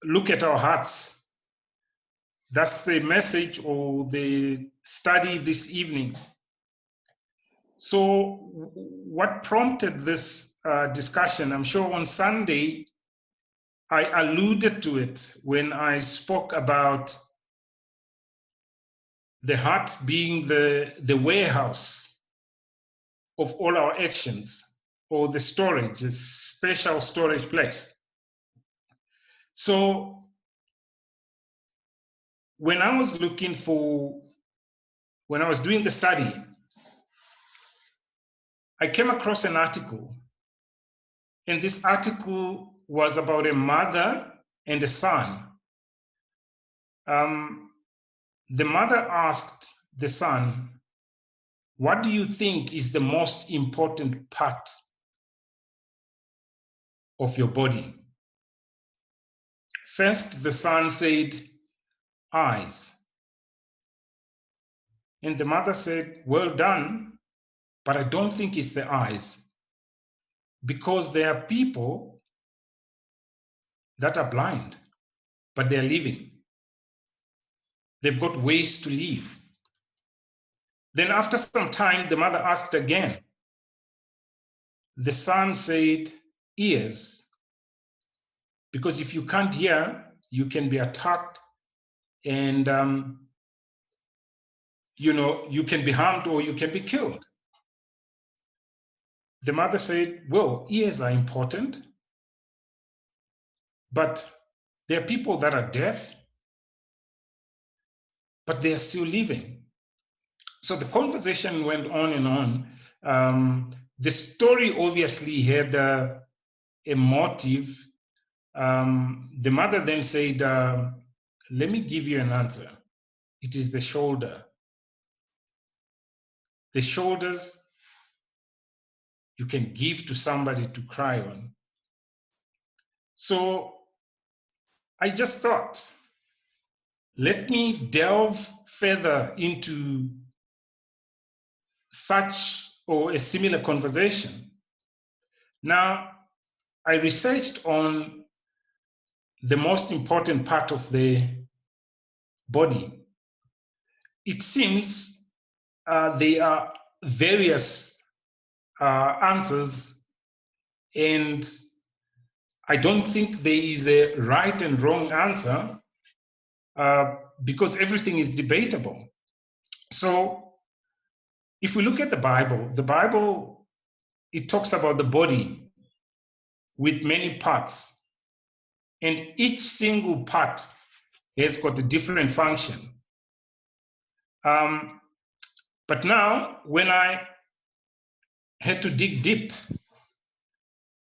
look at our hearts. That's the message or the study this evening. So what prompted this discussion? I'm sure on Sunday, I alluded to it when I spoke about the heart being the warehouse of all our actions, or the storage, a special storage place. So when I was doing the study, I came across an article, and this article was about a mother and a son. The mother asked the son, "What do you think is the most important part of your body?" First, the son said, "Eyes." And the mother said, "Well done, but I don't think it's the eyes, because there are people that are blind, but they're living. They've got ways to live." Then after some time, the mother asked again. The son said, "Ears, because if you can't hear, you can be attacked, and you can be harmed or you can be killed." The mother said, "Well, ears are important, but there are people that are deaf, but they are still living." So the conversation went on and on. The story obviously had a motive. The mother then said, "Let me give you an answer. It is the shoulder. The shoulders you can give to somebody to cry on." So I just thought, let me delve further into such or a similar conversation. Now, I researched on the most important part of the body. It seems there are various answers, and I don't think there is a right and wrong answer, because everything is debatable. So if we look at the Bible, it talks about the body with many parts, and each single part has got a different function. But now, when I had to dig deep,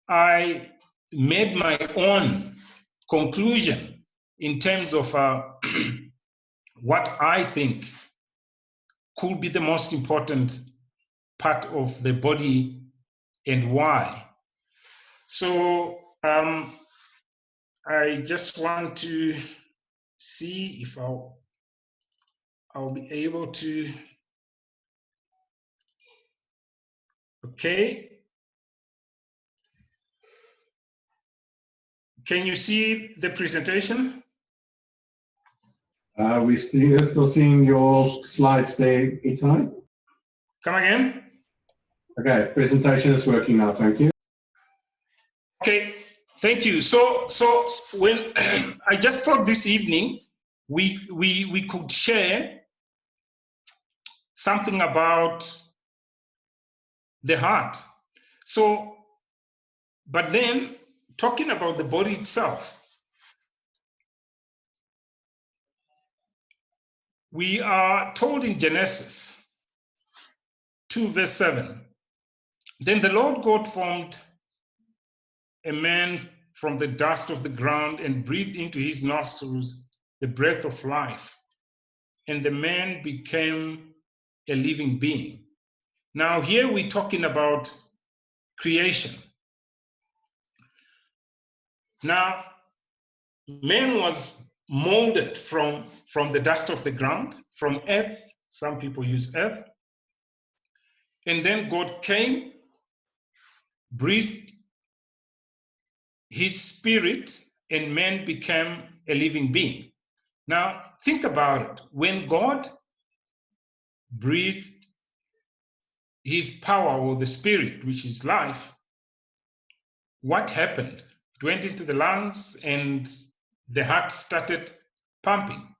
I made my own conclusion in terms of what I think could be the most important part of the body and why. So I just want to see if I'll be able to. Okay. Can you see the presentation? We're still seeing your slides there, Itayi. Come again? Okay, presentation is working now, thank you. Okay, thank you. So when I just thought this evening we could share something about the heart. So, but then talking about the body itself, we are told in Genesis 2 verse 7, "Then the Lord God formed a man from the dust of the ground and breathed into his nostrils the breath of life, and the man became a living being." Now here we're talking about creation. Now, man was molded from the dust of the ground, from earth. Some people use earth. And then God came, breathed his spirit and man became a living being. Now, think about it. When God breathed his power or the spirit, which is life, what happened? It went into the lungs and the heart started pumping.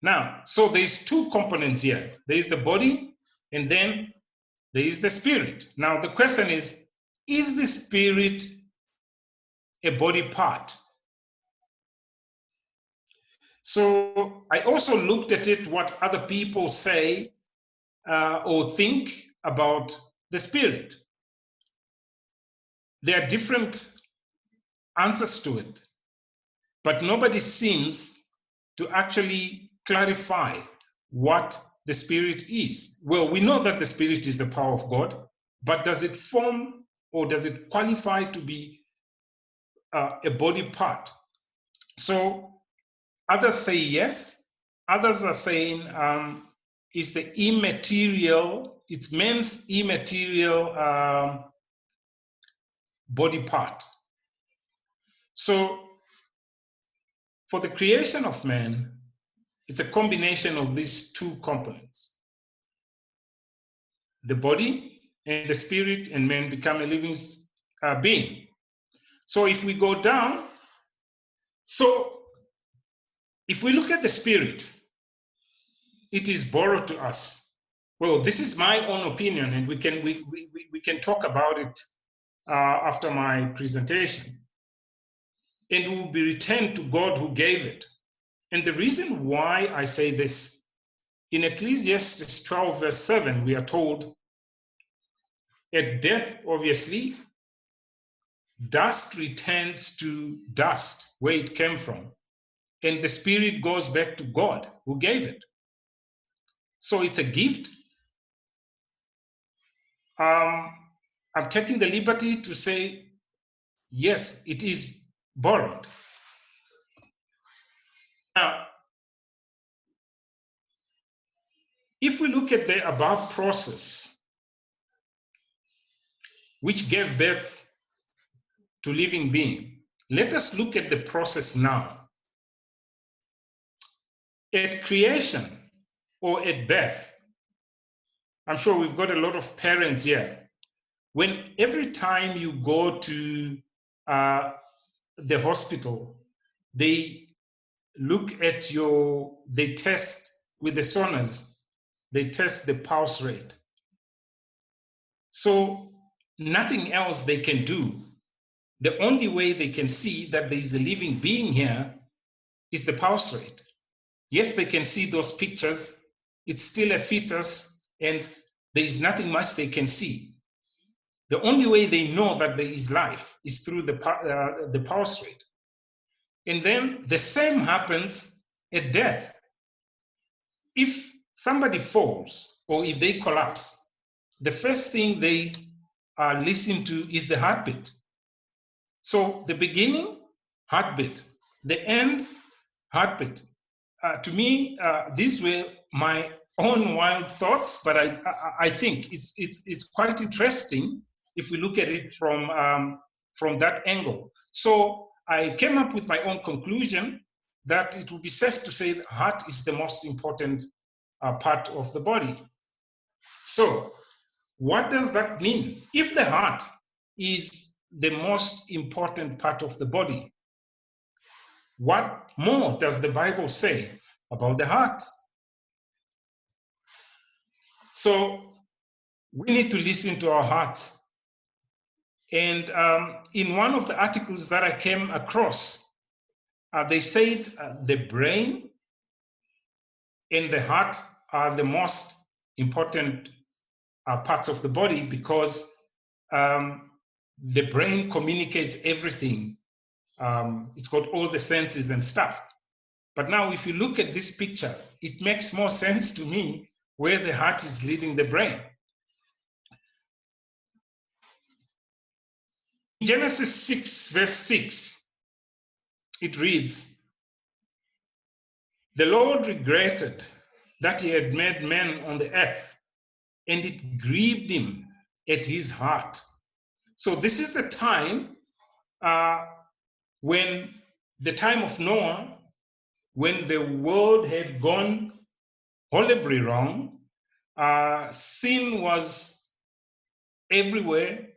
Now, so there's two components here. There is the body and then there is the spirit. Now, the question is the spirit a body part? So I also looked at it, what other people say or think about the spirit. There are different answers to it, but nobody seems to actually clarify what the spirit is. Well, we know that the spirit is the power of God, but does it form or does it qualify to be a body part? So others say yes. Others are saying it's the immaterial, it's man's immaterial body part. So for the creation of man, it's a combination of these two components. The body and the spirit, and man become a living being. So if we go down, so if we look at the spirit, it is borrowed to us. Well, this is my own opinion, and we can talk about it after my presentation. And it will be returned to God who gave it. And the reason why I say this, in Ecclesiastes 12, verse 7, we are told, at death, obviously, dust returns to dust, where it came from, and the spirit goes back to God who gave it. So it's a gift. I'm taking the liberty to say, yes, it is borrowed. Now, if we look at the above process, which gave birth to living being, let us look at the process now. At creation or at birth, I'm sure we've got a lot of parents here. When every time you go to the hospital, they look at they test with the sonars, they test the pulse rate. So nothing else they can do. The only way they can see that there is a living being here is the pulse rate. Yes, they can see those pictures. It's still a fetus, and there is nothing much they can see. The only way they know that there is life is through the pulse rate. And then the same happens at death. If somebody falls or if they collapse, the first thing they listen to is the heartbeat. So the beginning, heartbeat. The end, heartbeat. To me, these were my own wild thoughts, but I think it's quite interesting if we look at it from that angle. So I came up with my own conclusion that it would be safe to say the heart is the most important part of the body. So what does that mean? If the heart is the most important part of the body, what more does the Bible say about the heart? So we need to listen to our hearts. And in one of the articles that I came across, they said the brain and the heart are the most important parts of the body because the brain communicates everything. It's got all the senses and stuff. But now if you look at this picture, it makes more sense to me where the heart is leading the brain. In Genesis 6, verse 6, it reads, "The Lord regretted that he had made man on the earth, and it grieved him at his heart." So this is the time when the time of Noah, when the world had gone horribly wrong, sin was everywhere,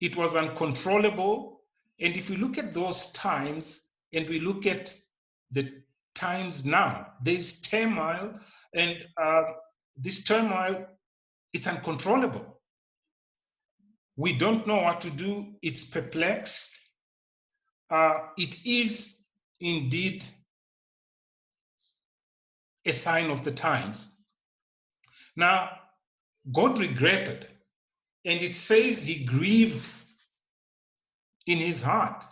it was uncontrollable. And if we look at those times and we look at the times now, there's turmoil, and this turmoil, it's uncontrollable. We don't know what to do. It's perplexed. It is indeed a sign of the times. Now, God regretted, and it says he grieved in his heart,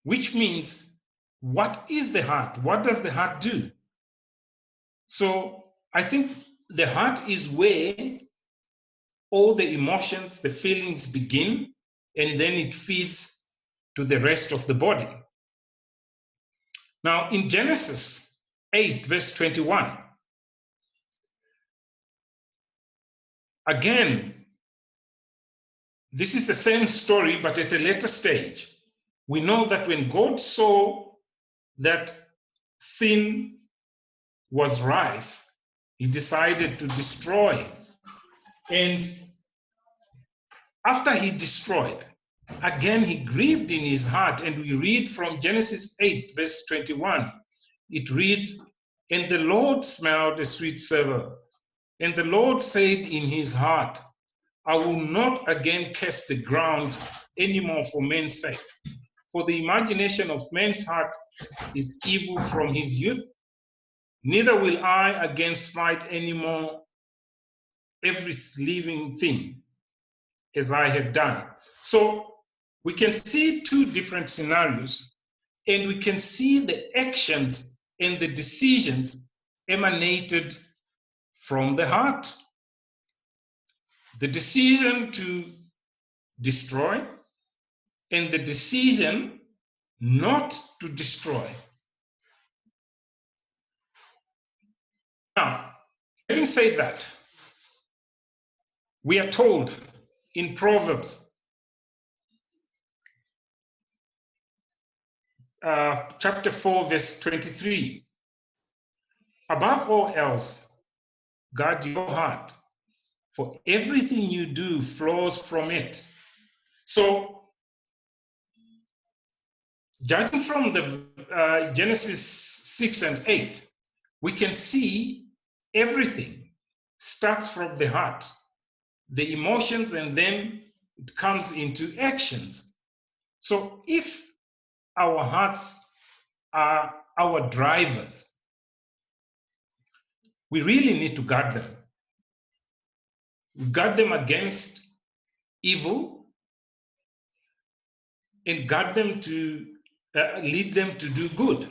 which means, what is the heart? What does the heart do? So I think the heart is where all the emotions, the feelings begin, and then it feeds to the rest of the body. Now, in Genesis 8, verse 21, again, this is the same story, but at a later stage. We know that when God saw that sin was rife, he decided to destroy. And after he destroyed, again, he grieved in his heart. And we read from Genesis 8, verse 21. It reads, "And the Lord smelled a sweet savor. And the Lord said in his heart, I will not again curse the ground anymore for men's sake. For the imagination of man's heart is evil from his youth. Neither will I again smite anymore every living thing as I have done." So we can see two different scenarios, and we can see the actions and the decisions emanated from the heart. The decision to destroy and the decision not to destroy. Now, having said that, we are told in Proverbs chapter 4, verse 23, above all else, guard your heart, for everything you do flows from it. So, judging from the Genesis 6 and 8, we can see everything starts from the heart, the emotions, and then it comes into actions. So if our hearts are our drivers, we really need to guard them. Guard them against evil and guard them to lead them to do good.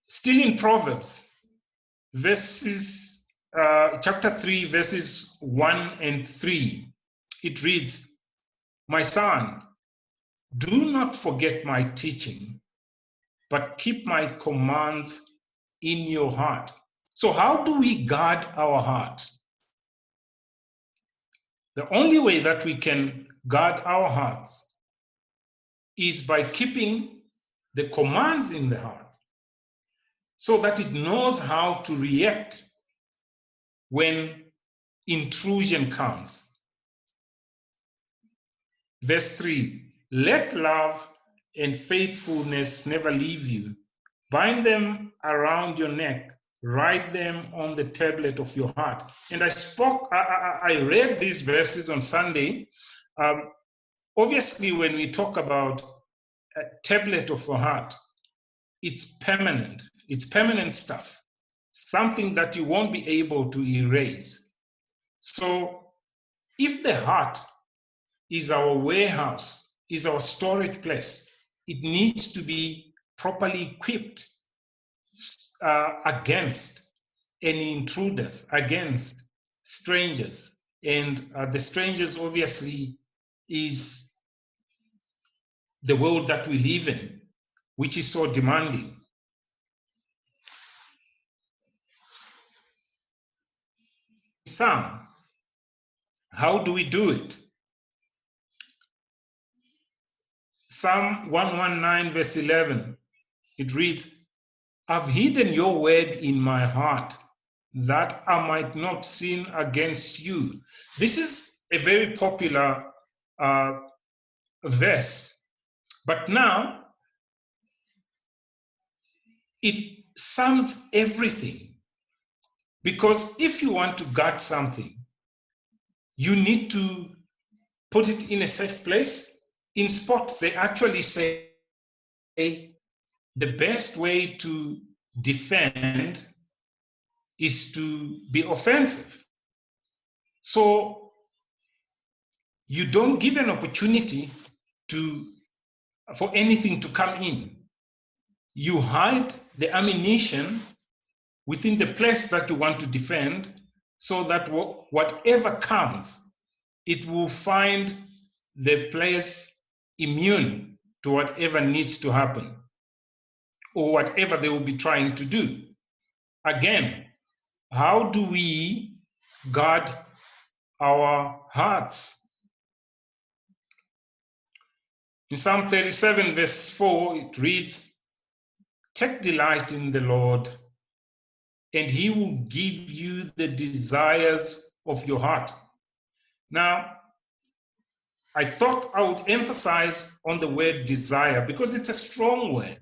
Still in Proverbs, chapter 3, verses 1 and 3, it reads, "My son, do not forget my teaching, but keep my commands in your heart." So how do we guard our heart? The only way that we can guard our hearts is by keeping the commands in the heart so that it knows how to react when intrusion comes. Verse 3, "Let love and faithfulness never leave you. Bind them around your neck. Write them on the tablet of your heart." And I read these verses on Sunday. Obviously, when we talk about a tablet of a heart, it's permanent. It's permanent stuff, something that you won't be able to erase. So if the heart is our warehouse, is our storage place, it needs to be properly equipped against any intruders, against strangers. And the strangers obviously is the world that we live in, which is so demanding. Some, how do we do it? Psalm 119, verse 11, it reads, I've hidden your word in my heart that I might not sin against you. This is a very popular verse, but now it sums everything. Because if you want to guard something, you need to put it in a safe place. In sports, they actually say the best way to defend is to be offensive. So you don't give an opportunity for anything to come in. You hide the ammunition within the place that you want to defend, so that whatever comes, it will find the players immune to whatever needs to happen or whatever they will be trying to do. Again, how do we guard our hearts? In Psalm 37, verse 4, it reads, take delight in the Lord, and he will give you the desires of your heart. Now, I thought I would emphasize on the word desire because it's a strong word.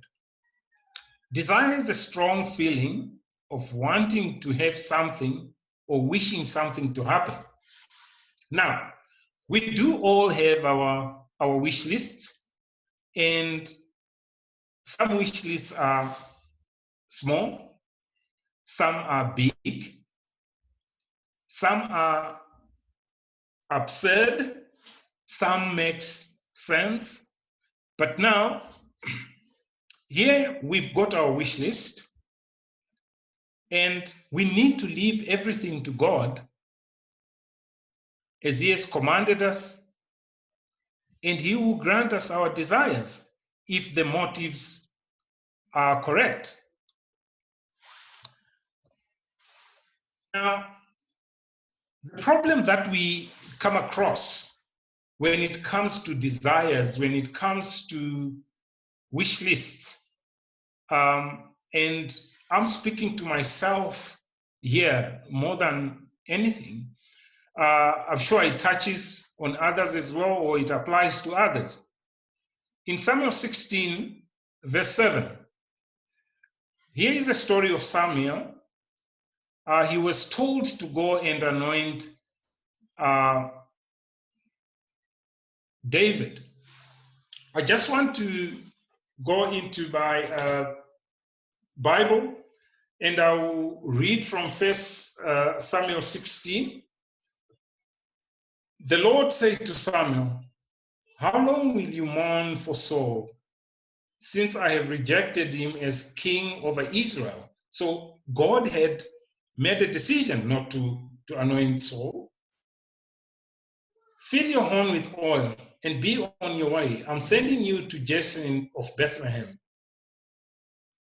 Desire is a strong feeling of wanting to have something or wishing something to happen. Now, we do all have our wish lists, and some wish lists are small, some are big, some are absurd, some makes sense. But now, here we've got our wish list, and we need to leave everything to God as he has commanded us, and he will grant us our desires if the motives are correct. Now, the problem that we come across when it comes to desires, when it comes to wish lists, and I'm speaking to myself here more than anything, I'm sure it touches on others as well, or it applies to others. In Samuel 16, verse 7, here is a story of Samuel. He was told to go and anoint David. I just want to go into my Bible, and I will read from 1 Samuel 16. The Lord said to Samuel, how long will you mourn for Saul, since I have rejected him as king over Israel? So God had made a decision not to anoint Saul. Fill your horn with oil and be on your way. I'm sending you to Jesse of Bethlehem.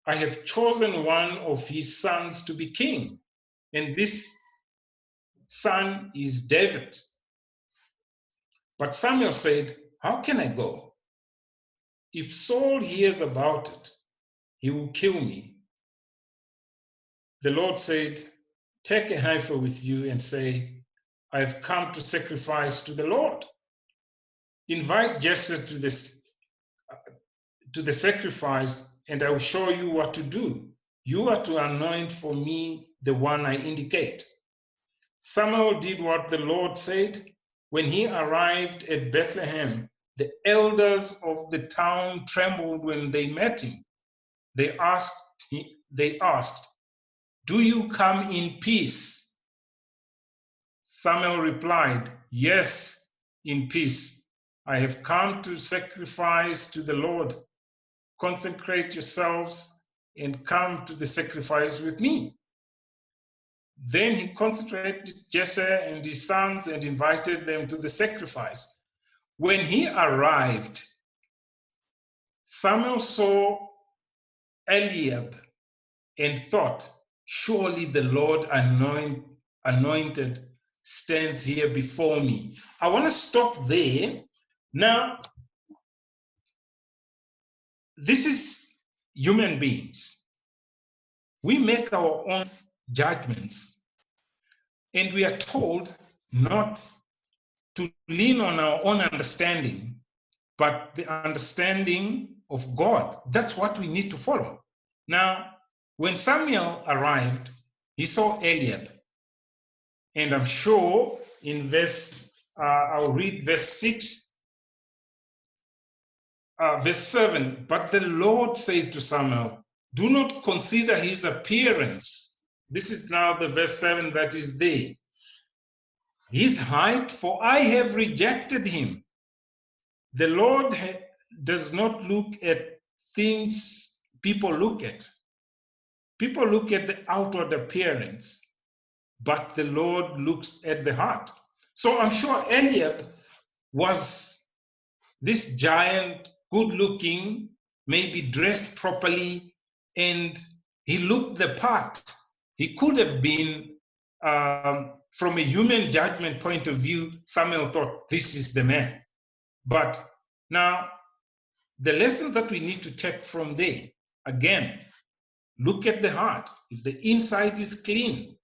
I have chosen one of his sons to be king, and this son is David. But Samuel said, how can I go? If Saul hears about it, he will kill me. The Lord said, take a heifer with you and say, I have come to sacrifice to the Lord. Invite Jesse to the sacrifice, and I will show you what to do. You are to anoint for me the one I indicate. Samuel did what the Lord said. When he arrived at Bethlehem, the elders of the town trembled when they met him. They asked, do you come in peace? Samuel replied, yes, in peace. I have come to sacrifice to the Lord. Consecrate yourselves and come to the sacrifice with me. Then he consecrated Jesse and his sons and invited them to the sacrifice. When he arrived, Samuel saw Eliab and thought, surely the Lord anointed stands here before me. I want to stop there. Now, this is human beings. We make our own judgments, and we are told not to lean on our own understanding, but the understanding of God. That's what we need to follow. Now, when Samuel arrived, he saw Eliab. And I'm sure in I'll read verse 6, verse 7. But the Lord said to Samuel, do not consider his appearance. This is now the verse 7 that is there. His height, for I have rejected him. The Lord does not look at things people look at. People look at the outward appearance, but the Lord looks at the heart. So I'm sure Eliab was this giant, good-looking, maybe dressed properly, and he looked the part. He could have been, from a human judgment point of view, Samuel thought, this is the man. But now, the lesson that we need to take from there, again, look at the heart. If the inside is clean,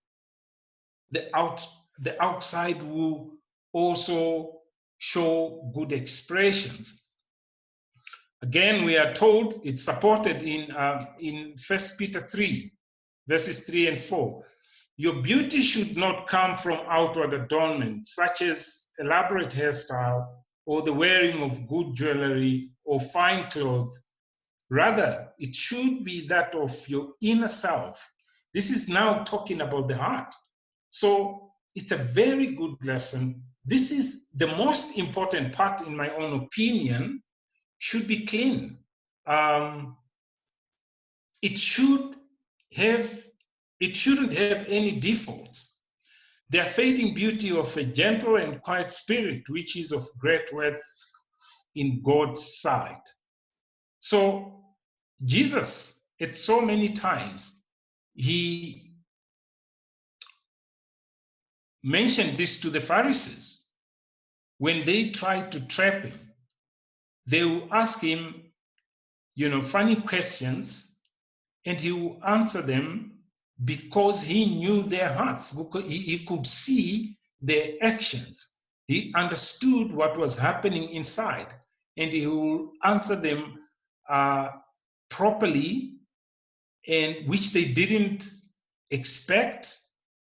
the outside will also show good expressions. Again, we are told it's supported in 1 Peter 3, verses 3 and 4. Your beauty should not come from outward adornment, such as elaborate hairstyle or the wearing of good jewelry or fine clothes. Rather, it should be that of your inner self. This is now talking about the heart. So it's a very good lesson. This is the most important part, in my own opinion, should be clean. It shouldn't have any defaults. The fading beauty of a gentle and quiet spirit, which is of great worth in God's sight. So Jesus, at so many times, he mentioned this to the Pharisees. When they tried to trap him, they will ask him, funny questions, and he will answer them because he knew their hearts. He could see their actions. He understood what was happening inside, and he will answer them properly, and which they didn't expect,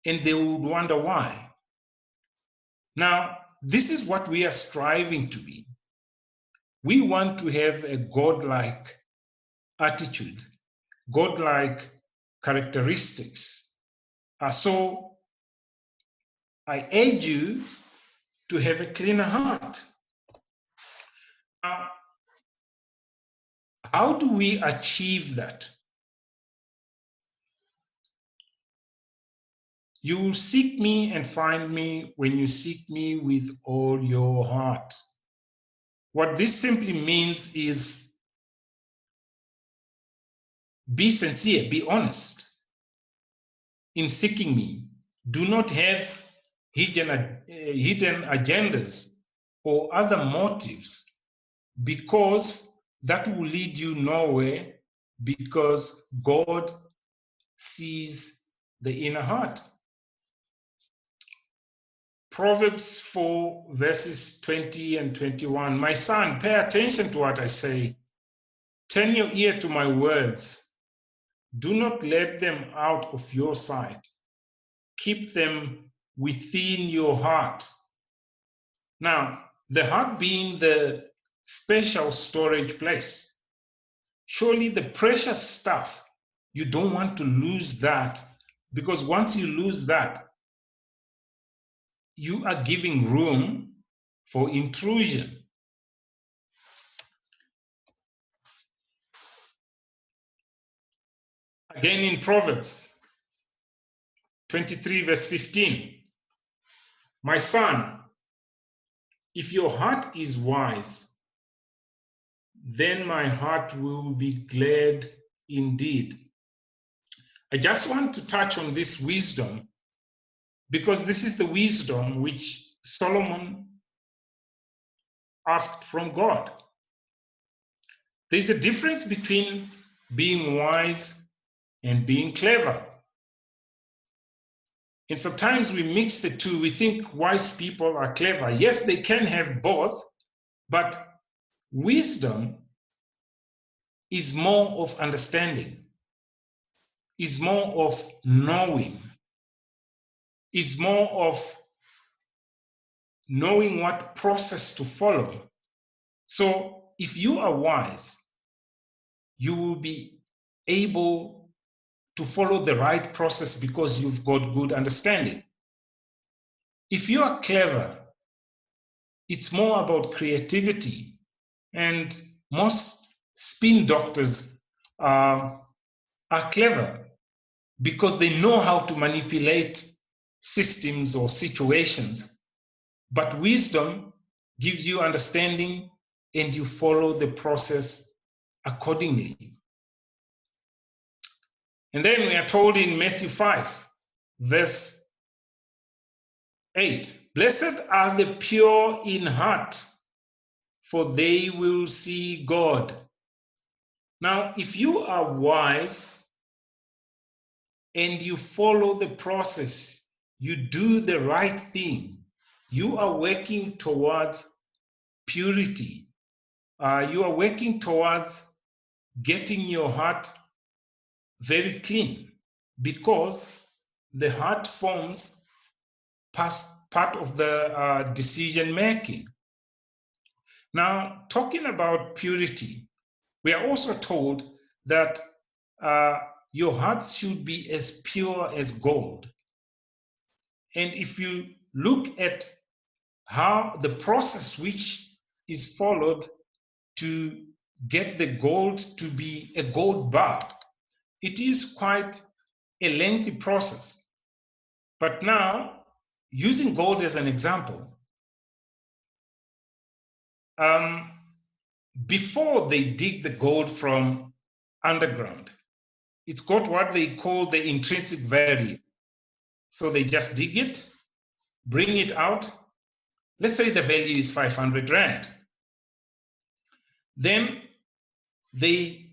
and they would wonder why. Now, this is what we are striving to be. We want to have a godlike attitude, godlike characteristics. So I urge you to have a cleaner heart. How do we achieve that? You will seek me and find me when you seek me with all your heart. What this simply means is be sincere, be honest in seeking me. Do not have hidden agendas or other motives, because that will lead you nowhere, because God sees the inner heart. Proverbs 4, verses 20 and 21. My son, pay attention to what I say. Turn your ear to my words. Do not let them out of your sight. Keep them within your heart. Now, the heart being the special storage place. Surely the precious stuff, you don't want to lose that, because once you lose that, you are giving room for intrusion. Again in Proverbs 23, verse 15. My son, if your heart is wise, then my heart will be glad indeed. I just want to touch on this wisdom, because this is the wisdom which Solomon asked from God. There's a difference between being wise and being clever. And sometimes we mix the two. We think wise people are clever. Yes, they can have both, but wisdom is more of understanding, is more of knowing, is more of knowing what process to follow. So if you are wise, you will be able to follow the right process because you've got good understanding. If you are clever, it's more about creativity. And most spin doctors are clever because they know how to manipulate systems or situations. But wisdom gives you understanding and you follow the process accordingly. And then we are told in Matthew 5, verse 8, blessed are the pure in heart, for they will see God. Now, if you are wise and you follow the process, you do the right thing, you are working towards purity. You are working towards getting your heart very clean, because the heart forms part of the decision making. Now, talking about purity, we are also told that your heart should be as pure as gold. And if you look at how the process which is followed to get the gold to be a gold bar, it is quite a lengthy process. But now, using gold as an example, before they dig the gold from underground, it's got what they call the intrinsic value. So they just dig it, bring it out. Let's say the value is 500 Rand. Then they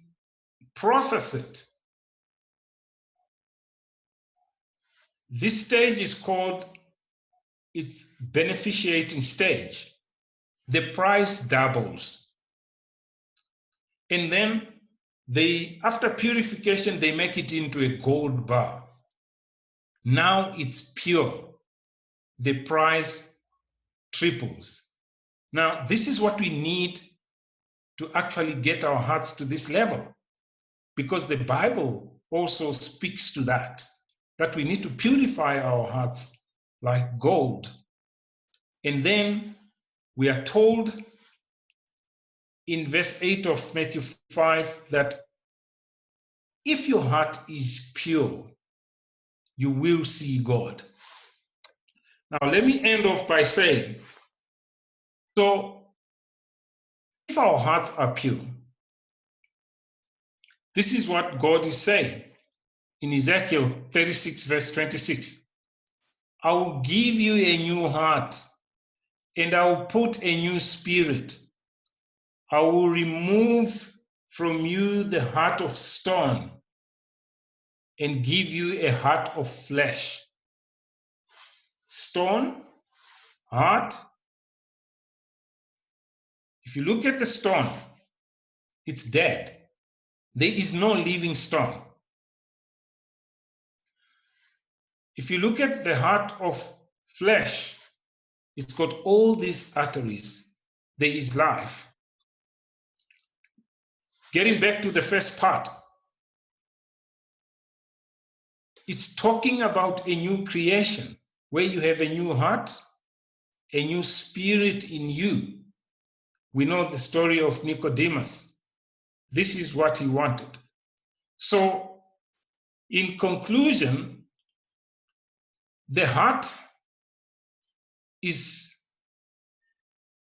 process it. This stage is called its beneficiating stage. The price doubles. And then after purification, they make it into a gold bar. Now it's pure. The price triples. Now, this is what we need to actually get our hearts to this level, because the Bible also speaks to that we need to purify our hearts like gold. And then we are told in verse 8 of Matthew 5 that if your heart is pure, you will see God. Now, let me end off by saying, so if our hearts are pure, this is what God is saying in Ezekiel 36, verse 26. I will give you a new heart, and I will put a new spirit. I will remove from you the heart of stone and give you a heart of flesh. Stone, heart. If you look at the stone, it's dead. There is no living stone. If you look at the heart of flesh, it's got all these arteries. There is life. Getting back to the first part, it's talking about a new creation where you have a new heart, a new spirit in you. We know the story of Nicodemus. This is what he wanted. So, in conclusion, the heart is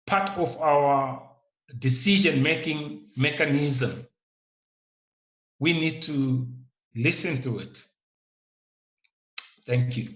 part of our decision-making mechanism. We need to listen to it. Thank you.